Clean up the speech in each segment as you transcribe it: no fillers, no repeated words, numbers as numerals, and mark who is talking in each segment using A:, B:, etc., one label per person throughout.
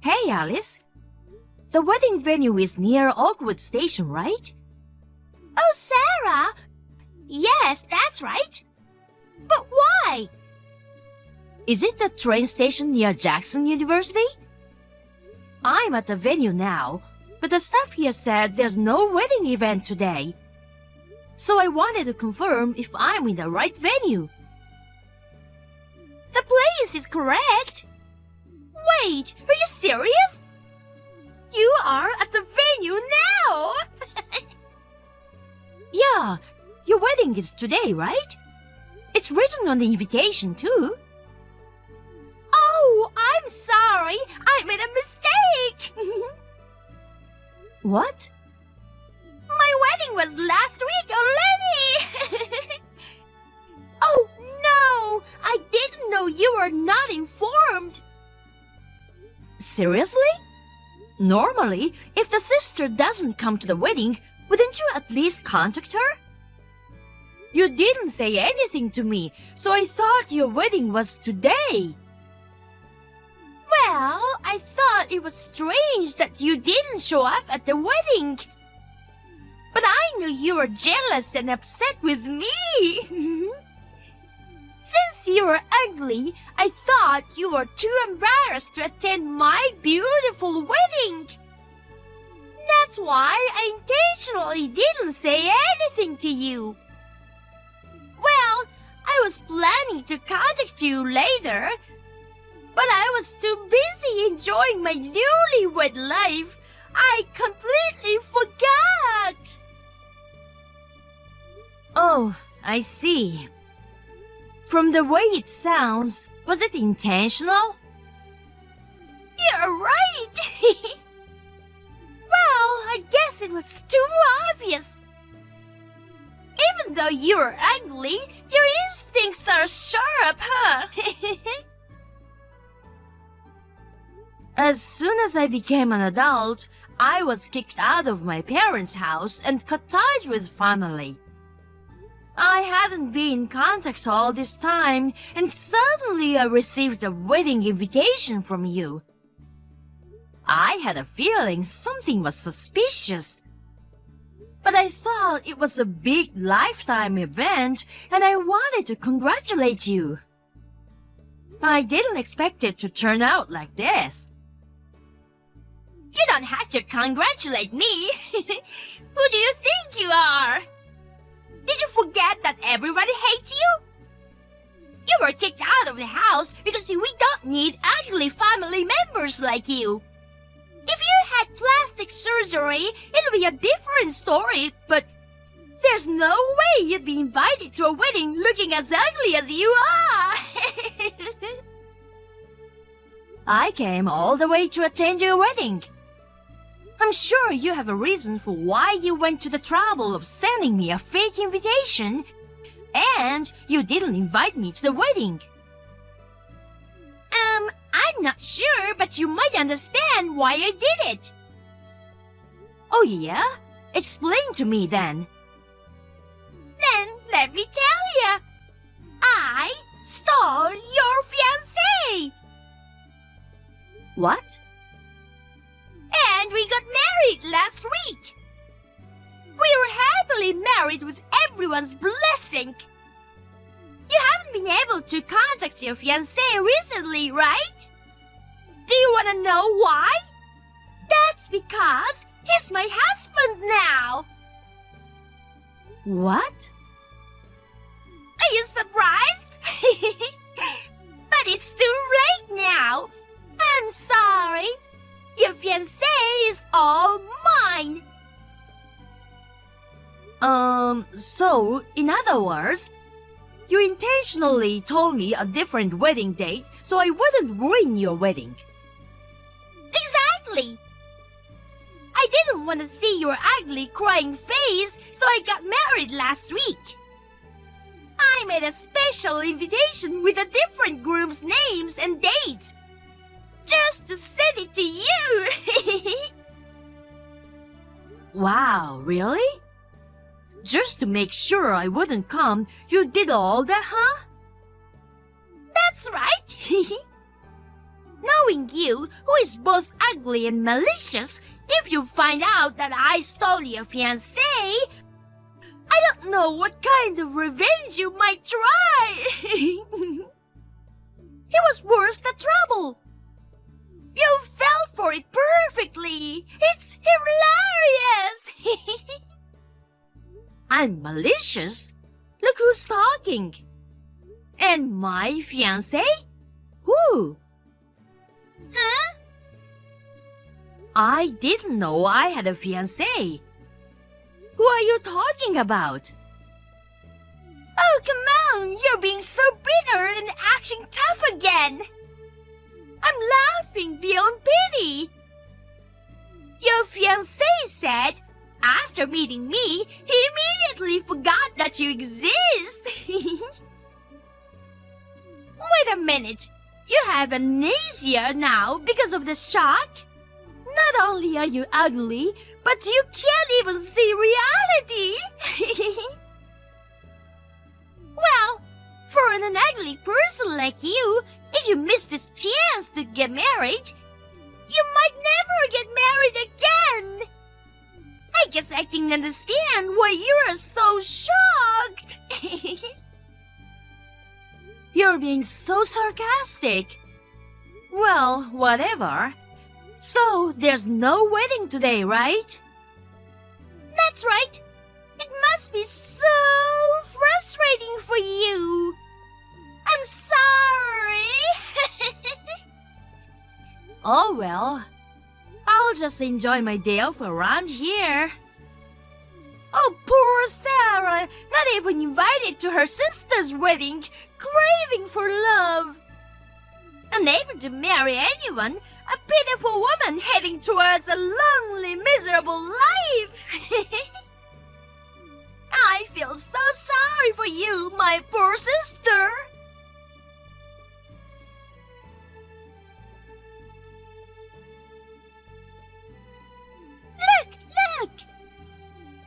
A: Hey, Alice. The wedding venue is near Oakwood Station, right?
B: Oh, Sarah! Yes, that's right. But why?
A: Is it the train station near Jackson University? I'm at the venue now, but the staff here said there's no wedding event today. So I wanted to confirm if I'm in the right venue.
B: The place is correct. Wait, are you serious? You are at the venue now!
A: Yeah, your wedding is today, right? It's written on the invitation, too.
B: Oh, I'm sorry. I made a mistake.
A: What?
B: My wedding was last week already. Oh, no. I didn't know you were not informed.
A: Seriously? Normally, if the sister doesn't come to the wedding, wouldn't you at least contact her? You didn't say anything to me, so I thought your wedding was today.
B: Well, I thought it was strange that you didn't show up at the wedding. But I knew you were jealous and upset with me. Since you were ugly, I thought you were too embarrassed to attend my beautiful wedding. That's why I intentionally didn't say anything to you. Well, I was planning to contact you later, but I was too busy enjoying my newlywed life. I completely forgot.
A: Oh, I see. From the way it sounds, was it intentional?
B: You're right. Well, I guess it was too obvious. Even though you're ugly, your instincts are sharp, huh?
A: As soon as I became an adult, I was kicked out of my parents' house and cut ties with family. I hadn't been in contact all this time, and suddenly I received a wedding invitation from you. I had a feeling something was suspicious. But I thought it was a big lifetime event, and I wanted to congratulate you. I didn't expect it to turn out like this.
B: You don't have to congratulate me. Who do you think you are? Did you forget that everybody hates you? You were kicked out of the house because we don't need ugly family members like you. If you had plastic surgery, it'll be a different story, but there's no way you'd be invited to a wedding looking as ugly as you are.
A: I came all the way to attend your wedding. I'm sure you have a reason for why you went to the trouble of sending me a fake invitation, and you didn't invite me to the wedding.
B: I'm not sure, but you might understand why I did it.
A: Oh yeah? Explain to me then.
B: Then let me tell you. I stole your fiancé.
A: What?
B: And we got married last week. We were happily married with everyone's blessing. You haven't been able to contact your fiancé recently, right? Do you want to know why? That's because he's my husband now.
A: What?
B: Are you surprised? But it's too late now. I'm sorry. Your fiancé is all mine.
A: So, in other words, you intentionally told me a different wedding date so I wouldn't ruin your wedding.
B: Exactly. I didn't want to see your ugly crying face, so I got married last week. I made a special invitation with the different groom's names and dates, just to send it to you.
A: Wow, really? Just to make sure I wouldn't come, you did all that, huh?
B: That's right. Knowing you, who is both ugly and malicious, if you find out that I stole your fiancé, I don't know what kind of revenge you might try. It was worse than trouble. You fell for it perfectly. It's hilarious.
A: I'm malicious? Look who's talking. And my fiancé? Who?
B: Huh?
A: I didn't know I had a fiancé. Who are you talking about?
B: Oh, come on. You're being so bitter and acting tough again. I'm laughing beyond pity. Your fiancé said, after meeting me, he immediately forgot that you exist. Wait a minute. You have amnesia now because of the shock? Not only are you ugly, but you can't even see reality. Well, for an ugly person like you, if you miss this chance to get married, you might never get married again. I guess I can understand why you are so shocked.
A: You're being so sarcastic. Well, whatever. So, there's no wedding today, right?
B: That's right. It must be so frustrating for you. I'm sorry.
A: Oh well. I'll just enjoy my day off around here.
B: Oh, poor Sarah. Not even invited to her sister's wedding, craving for love. Unable to marry anyone, a pitiful woman heading towards a lonely, miserable life. I feel so sorry for you, my poor sister. Look!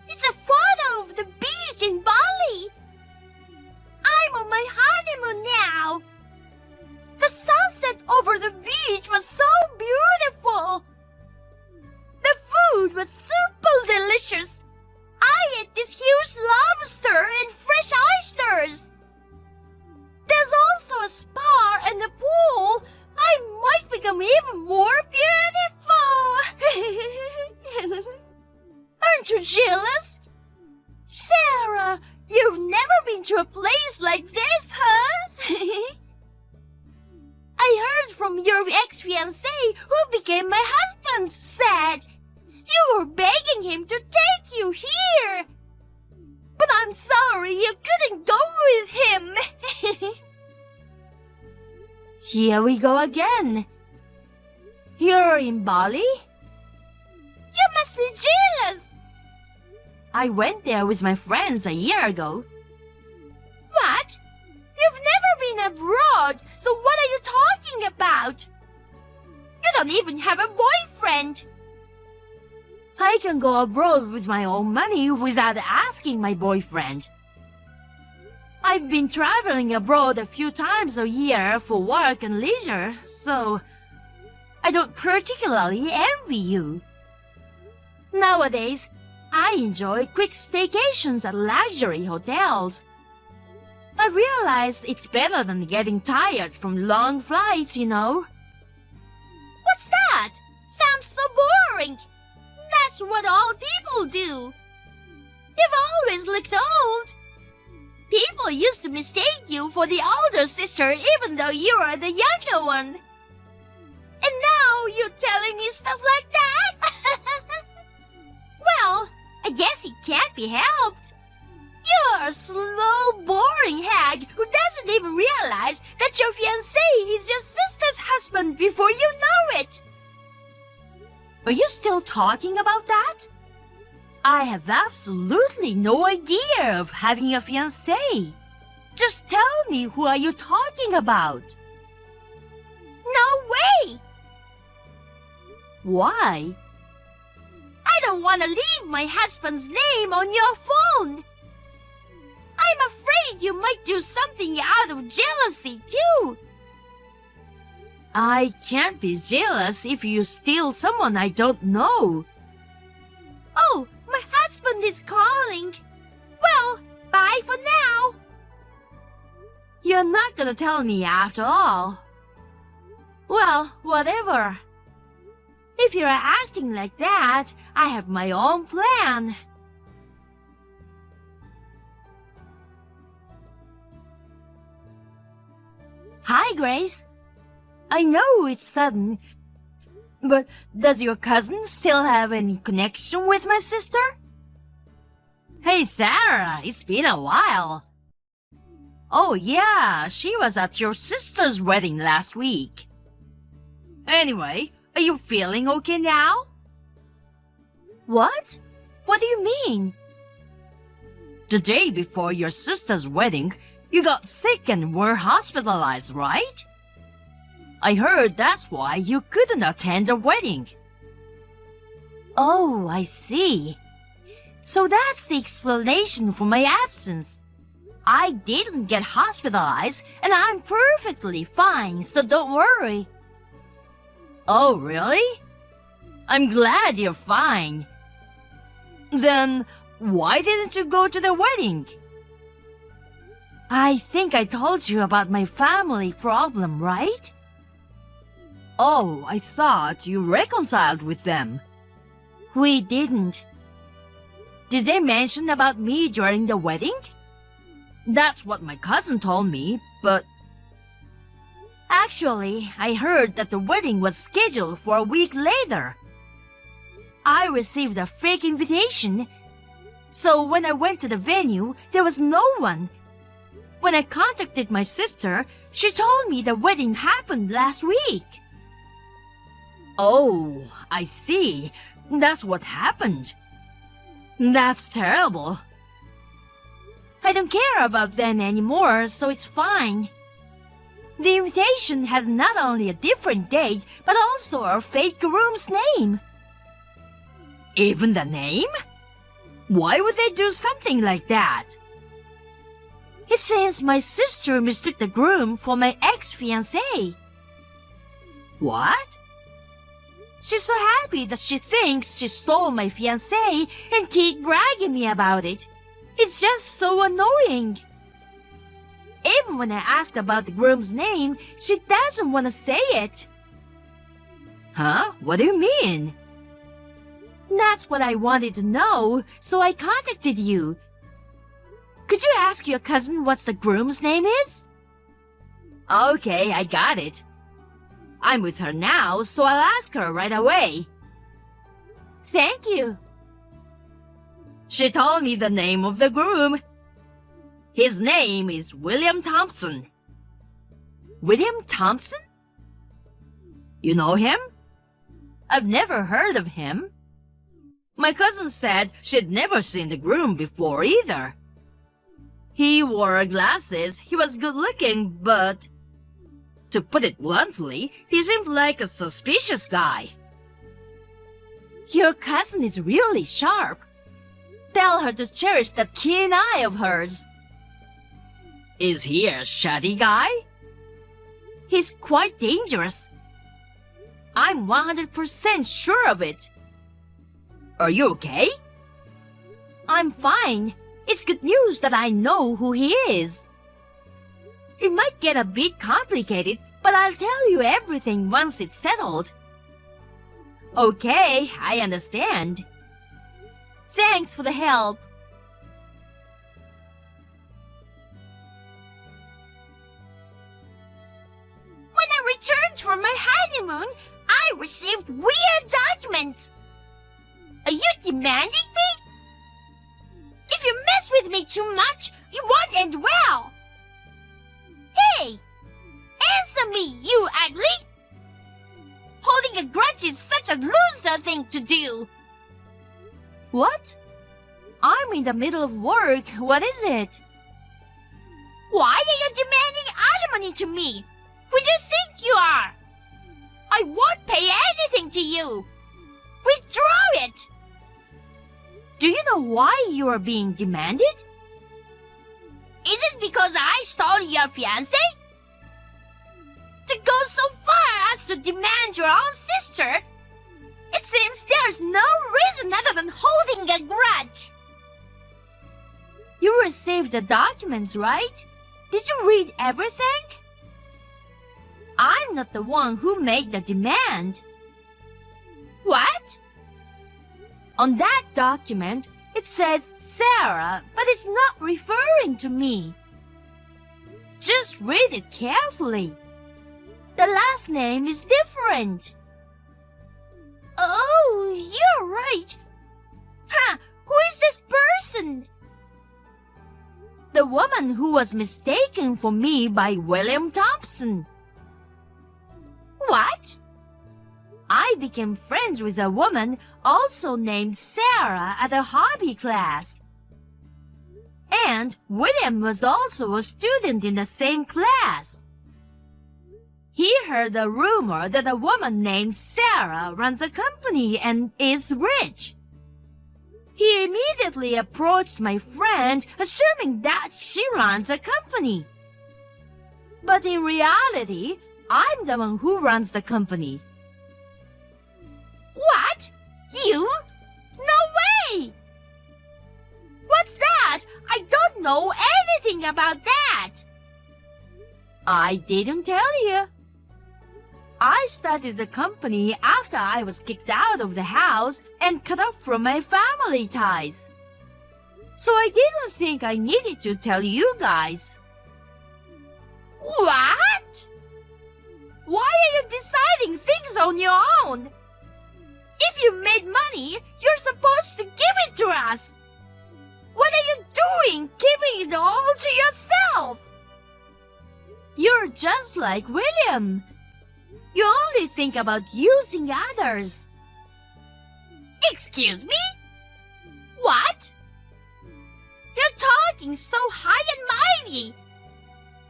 B: It's a photo of the beach in Bali. I'm on my honeymoon now. The sunset over the beach was so beautiful. The food was super delicious. I ate this huge lobster and fresh oysters. There's also a spa and a pool. I might become even more beautiful. Aren't you jealous? Sarah, you've never been to a place like this, huh? I heard from your ex-fiancé, who became my husband, said you were begging him to take you here. But I'm sorry you couldn't go with him.
A: Here we go again. You're in Bali?
B: You must be jealous.
A: I went there with my friends a year ago.
B: What? You've never been abroad, so what are you talking about? You don't even have a boyfriend.
A: I can go abroad with my own money without asking my boyfriend. I've been traveling abroad a few times a year for work and leisure, so I don't particularly envy you. Nowadays, I enjoy quick staycations at luxury hotels. I've realized it's better than getting tired from long flights, you know.
B: What's that? Sounds so boring. That's what all people do. You've always looked old. People used to mistake you for the older sister even though you are the younger one. And now you're telling me stuff like that? Well, I guess it can't be helped. You're a slow, boring hag who doesn't even realize that your fiancé is your sister's husband before you know it.
A: Are you still talking about that? I have absolutely no idea of having a fiancé. Just tell me, who are you talking about?
B: No way!
A: Why?
B: I don't want to leave my husband's name on your phone. I'm afraid you might do something out of jealousy, too.
A: I can't be jealous if you steal someone I don't know.
B: Oh, my husband is calling. Well, bye for now.
A: You're not gonna tell me after all. Well, whatever. If you're acting like that, I have my own plan. Hi, Grace. I know it's sudden, but does your cousin still have any connection with my sister? Hey, Sarah, it's been a while. Oh, yeah, she was at your sister's wedding last week. Anyway, are you feeling okay now? What? What do you mean? The day before your sister's wedding, you got sick and were hospitalized, right? I heard that's why you couldn't attend the wedding. Oh, I see. So that's the explanation for my absence. I didn't get hospitalized and I'm perfectly fine, so don't worry. Oh, really? I'm glad you're fine. Then why didn't you go to the wedding? I think I told you about my family problem, right? Oh, I thought you reconciled with them. We didn't. Did they mention about me during the wedding? That's what my cousin told me, but... Actually, I heard that the wedding was scheduled for a week later. I received a fake invitation, so when I went to the venue, there was no one. When I contacted my sister, she told me the wedding happened last week. Oh, I see. That's what happened. That's terrible. I don't care about them anymore, so it's fine. The invitation had not only a different date, but also a fake groom's name. Even the name? Why would they do something like that? It seems my sister mistook the groom for my ex-fiancé. What? She's so happy that she thinks she stole my fiancé and keep bragging me about it. It's just so annoying. Even when I asked about the groom's name, she doesn't want to say it. Huh? What do you mean? That's what I wanted to know, so I contacted you. Could you ask your cousin what the groom's name is? Okay, I got it. I'm with her now, so I'll ask her right away. Thank you. She told me the name of the groom. His name is William Thompson. William Thompson? You know him? I've never heard of him. My cousin said she'd never seen the groom before either. He wore glasses, he was good looking, but... to put it bluntly, he seemed like a suspicious guy. Your cousin is really sharp. Tell her to cherish that keen eye of hers. Is he a shady guy? He's quite dangerous. I'm 100% sure of it. Are you okay? I'm fine. It's good news that I know who he is. It might get a bit complicated, but I'll tell you everything once it's settled. Okay, I understand. Thanks for the help.
B: When I returned from my honeymoon, I received weird documents. Are you demanding me? If you mess with me too much, you won't end well. Hey! Answer me, you ugly! Holding a grudge is such a loser thing to do.
A: What? I'm in the middle of work. What is it?
B: Why are you demanding alimony to me? Who do you think you are? I won't pay anything to you. Withdraw it!
A: Do you know why you are being demanded?
B: Is it because I stole your fiancé? To go so far as to demand your own sister? It seems there's no reason other than holding a grudge.
A: You received the documents, right? Did you read everything? I'm not the one who made the demand.
B: What?
A: On that document, it says Sarah, but it's not referring to me. Just read it carefully. The last name is different.
B: Oh, you're right. Huh, who is this person?
A: The woman who was mistaken for me by William Thompson.
B: What?
A: I became friends with a woman also named Sarah at a hobby class. And William was also a student in the same class. He heard a rumor that a woman named Sarah runs a company and is rich. He immediately approached my friend, assuming that she runs a company. But in reality, I'm the one who runs the company.
B: What? You? No way! What's that? I don't know anything about that.
A: I didn't tell you. I started the company after I was kicked out of the house and cut off from my family ties. So I didn't think I needed to tell you guys.
B: What? Why are you deciding things on your own? If you made money, you're supposed to give it to us. What are you doing, keeping it all to yourself?
A: You're just like William. You only think about using others.
B: Excuse me? What? You're talking so high and mighty.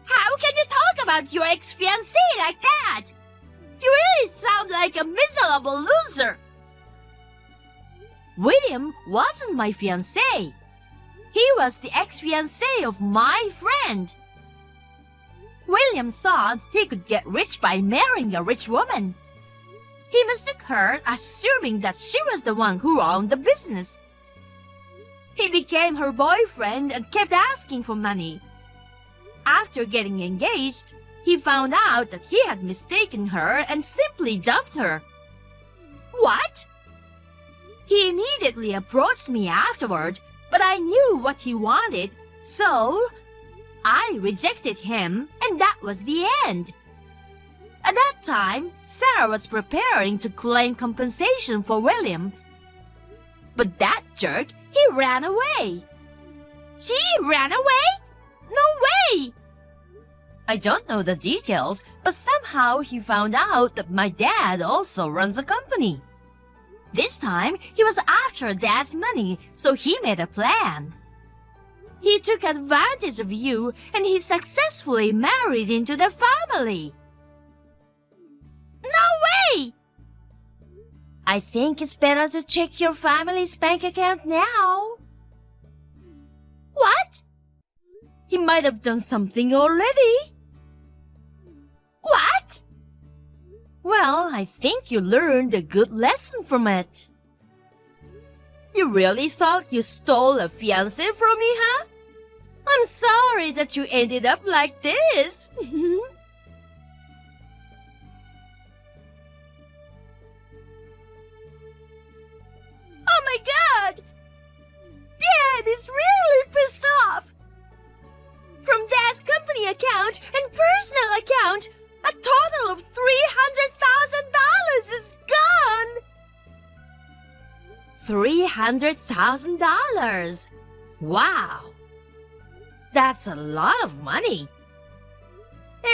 B: How can you talk about your ex-fiancé like that? You really sound like a miserable loser.
A: William wasn't my fiancé. He was the ex-fiancé of my friend. William thought he could get rich by marrying a rich woman. He mistook her, assuming that she was the one who owned the business. He became her boyfriend and kept asking for money. After getting engaged, he found out that he had mistaken her and simply dumped her.
B: What?
A: He immediately approached me afterward, but I knew what he wanted, so I rejected him, and that was the end. At that time, Sarah was preparing to claim compensation for William. But that jerk, he ran away.
B: He ran away? No way!
A: I don't know the details, but somehow he found out that my dad also runs a company. This time, he was after Dad's money, so he made a plan. He took advantage of you, and he successfully married into the family.
B: No way!
A: I think it's better to check your family's bank account now.
B: What?
A: He might have done something already.
B: What?
A: Well, I think you learned a good lesson from it. You really thought you stole a fiancé from me, huh? I'm sorry that you ended up like this.
B: Oh my God! Dad is really pissed off! From Dad's company account and personal account, a total of $300,000 is gone!
A: $300,000. Wow. That's a lot of money.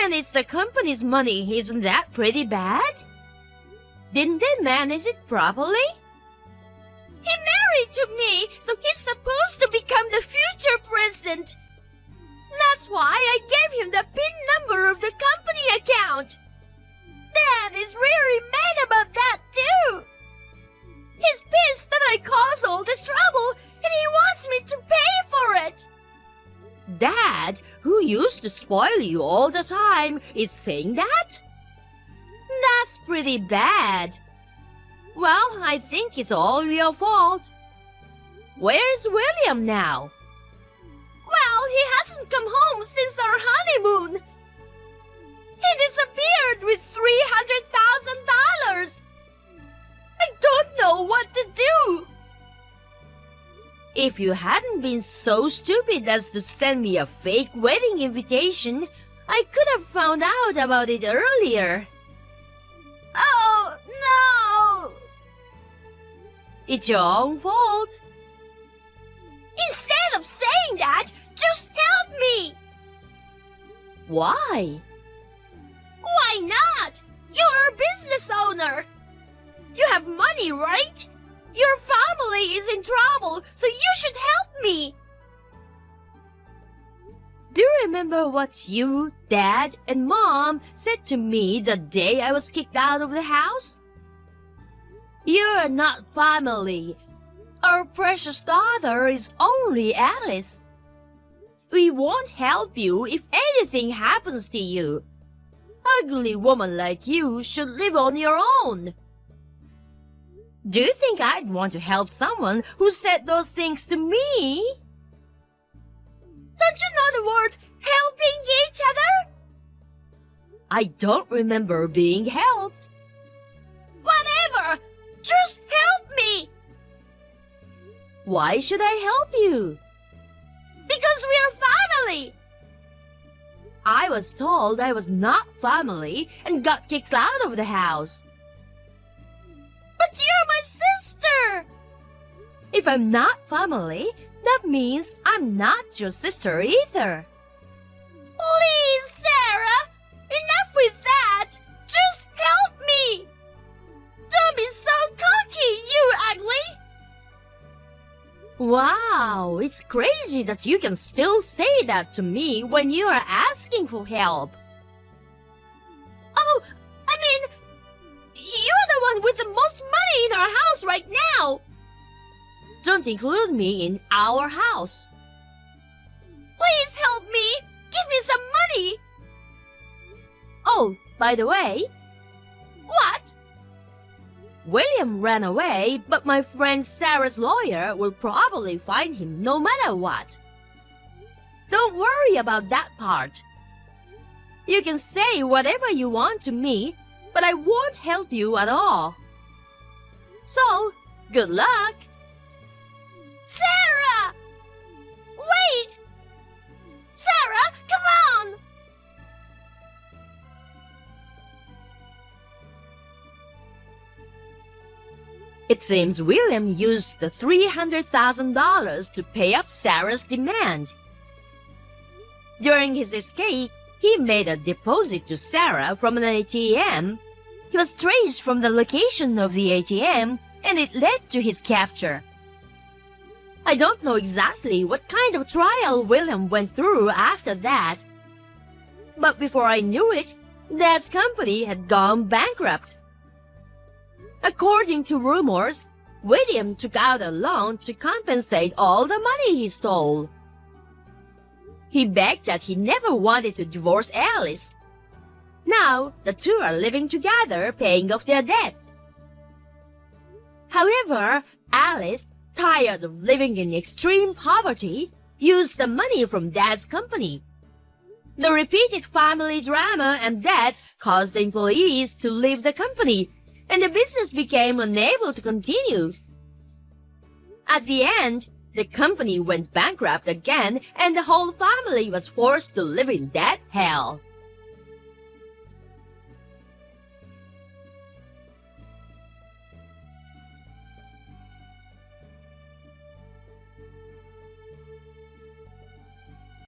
A: And it's the company's money, isn't that pretty bad? Didn't they manage it properly?
B: He married to me, so he's supposed to become the future president. That's why I gave him the PIN number of the company account. Dad is really mad about that too. He's pissed that I caused all this trouble, and he wants me to pay for it.
A: Dad, who used to spoil you all the time, is saying that? pretty bad. Well, I think it's all your fault. Where's William now?
B: Well, he hasn't come home since our honeymoon. He disappeared with $300,000. I don't know what to do.
A: If you hadn't been so stupid as to send me a fake wedding invitation, I could have found out about it earlier.
B: Oh, no!
A: It's your own fault.
B: Instead of saying that, just help me!
A: Why?
B: Why not? You're a business owner. You have money, right? Your family is in trouble, so you should help me.
A: Do you remember what you, Dad, and Mom said to me the day I was kicked out of the house? You're not family. Our precious daughter is only Alice. We won't help you if anything happens to you. Ugly woman like you should live on your own. Do you think I'd want to help someone who said those things to me?
B: Don't you know the word helping each other?
A: I don't remember being helped.
B: Whatever! Just help me!
A: Why should I help you?
B: Because we're family!
A: I was told I was not family and got kicked out of the house.
B: But you're my sister!
A: If I'm not family, that means I'm not your sister either.
B: Please, Sarah! Enough with that! Just help me! Don't be so cocky, you ugly!
A: Wow, it's crazy that you can still say that to me when you are asking for help.
B: Oh, I mean, you're the one with the most money in our house right now!
A: Don't include me in our house.
B: Please help me! Give me some money!
A: Oh, by the way,
B: What?
A: William ran away, but my friend Sarah's lawyer will probably find him no matter what. Don't worry about that part. You can say whatever you want to me, but I won't help you at all. So, good luck!
B: Sarah! Wait! Sarah, come on!
A: It seems William used the $300,000 to pay up Sarah's demand. During his escape, he made a deposit to Sarah from an ATM. He was traced from the location of the ATM, and it led to his capture. I don't know exactly what kind of trial William went through after that. But before I knew it, Dad's company had gone bankrupt. According to rumors, William took out a loan to compensate all the money he stole. He begged that he never wanted to divorce Alice. Now, the two are living together, paying off their debt. However, Alice, tired of living in extreme poverty, used the money from Dad's company. The repeated family drama and debt caused the employees to leave the company, and the business became unable to continue. At the end, the company went bankrupt again, and the whole family was forced to live in that hell.